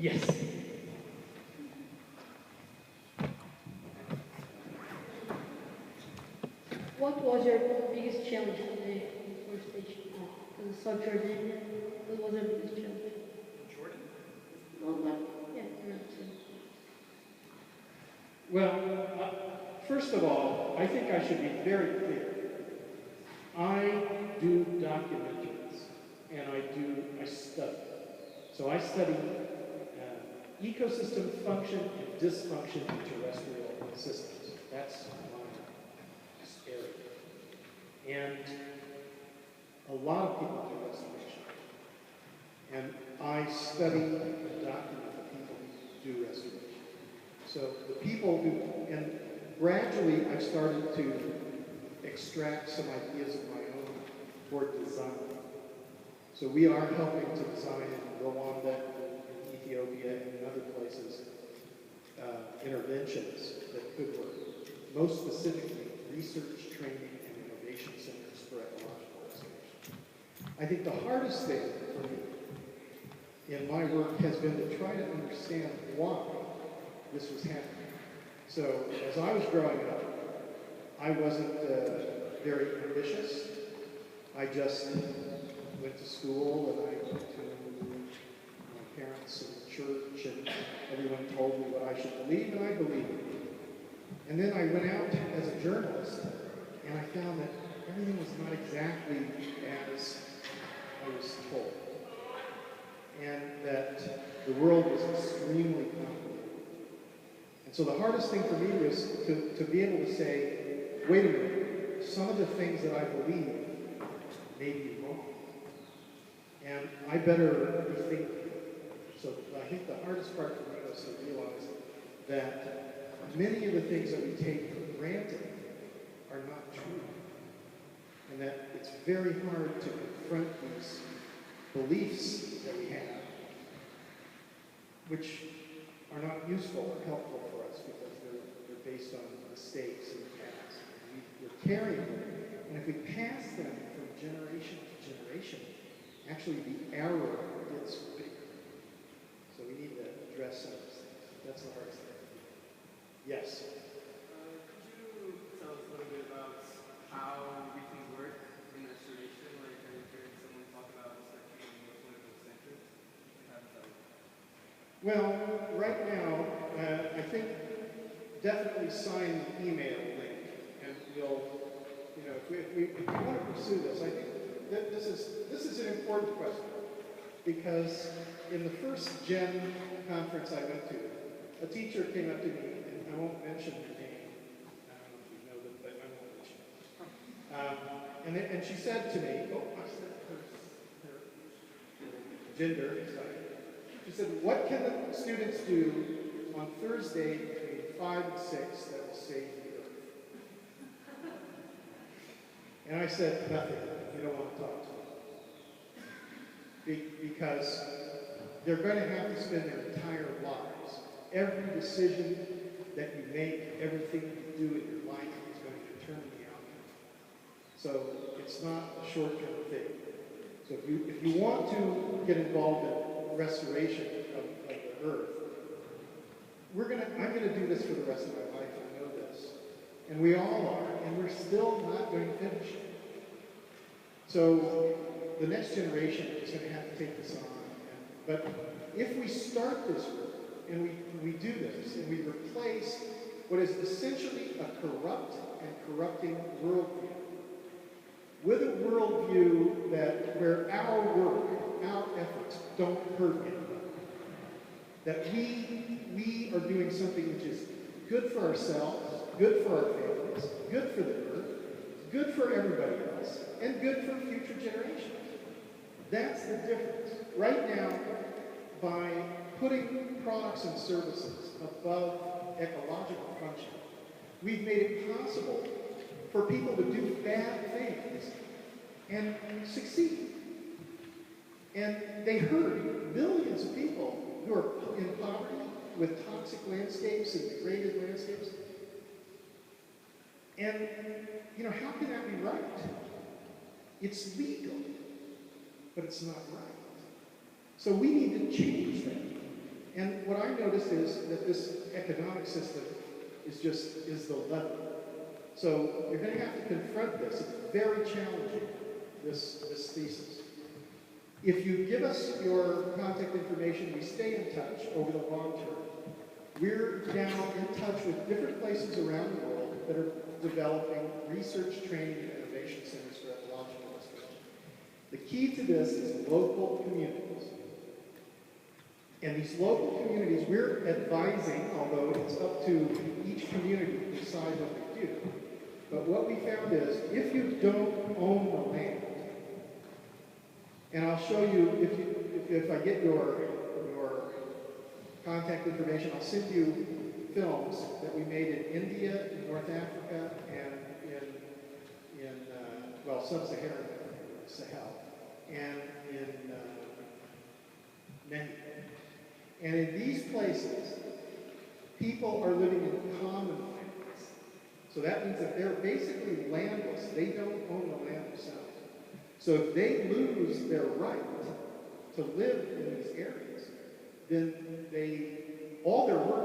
Yes. What was your biggest challenge today for station? Because South Jordan, what was your biggest challenge? Jordan? Not that. Yeah, you're Well, first of all, I think I should be very clear. I do documentaries, and I study. So I study ecosystem function and dysfunction in terrestrial systems. That's my area. And a lot of people do restoration. And I study and document the people who do restoration. So the people who, and gradually I've started to extract some ideas of my own for design. So we are helping to design in Rwanda, in Ethiopia, and in other places, interventions that could work. Most specifically, research, training, and innovation centers for ecological restoration. I think the hardest thing for me in my work has been to try to understand why this was happening. So as I was growing up, I wasn't very ambitious. I just went to school and I went to my parents and church, and everyone told me what I should believe, and I believed it. And then I went out as a journalist, and I found that everything was not exactly as I was told, and that the world was extremely complicated. And so the hardest thing for me was to be able to say, wait a minute, some of the things that I believe may be wrong. And I better rethink them. So I think the hardest part for me was to realize that many of the things that we take for granted are not true. And that it's very hard to confront these beliefs that we have, which are not useful or helpful for us because they're based on mistakes in the past. And we're carrying them. And if we pass them from generation to generation, actually the error gets bigger. So we need to address some of those things. That's the hardest thing. Yes? Could you tell us a little bit about how we can work in restoration? Like, have you heard someone talk about restoration being more politically centered? How does that work? Well, right now, I think definitely sign the email link, and we'll, if we want to pursue this, I think that this is an important question, because in the first Gen conference I went to, a teacher came up to me, and I won't mention her name. I don't know if you know them, but I won't mention it. And she said to me, I said her gender, sorry. She said, what can the students do on Thursday between 5 and 6 that will save the earth? And I said, nothing. You don't want to talk to me. Because they're going to have to spend their entire lives. Every decision that you make, everything you do in your life is going to determine the outcome. So it's not a short-term thing. So if you want to get involved in restoration of the earth, I'm going to do this for the rest of my life. I know this. And we all are. And we're still not going to finish it. So the next generation is going to have to take this on. But if we start this work, and we do this, and we replace what is essentially a corrupt and corrupting worldview with a worldview where our work, our efforts don't hurt anybody. That we are doing something which is good for ourselves, good for our families, good for the earth, good for everybody else, and good for future generations. That's the difference. Right now, by putting products and services above ecological function, we've made it possible for people to do bad things and succeed. And they hurt billions of people who are in poverty with toxic landscapes and degraded landscapes. And, how can that be right? It's legal, but it's not right. So we need to change that. And what I noticed is that this economic system is the lever. So you're going to have to confront this. It's very challenging, this thesis. If you give us your contact information, we stay in touch over the long term. We're now in touch with different places around the world that are developing research, training, and innovation centers for ecological restoration. The key to this is local communities. And these local communities, we're advising, although it's up to each community to decide what they do. But what we found is, if you don't own the land, and I'll show you, if I get your contact information, I'll send you films that we made in India, in North Africa, and Sub-Saharan Sahel, and in Mexico. And in these places, people are living in common lands. So that means that they're basically landless. They don't own the land themselves. So if they lose their right to live in these areas, then all their work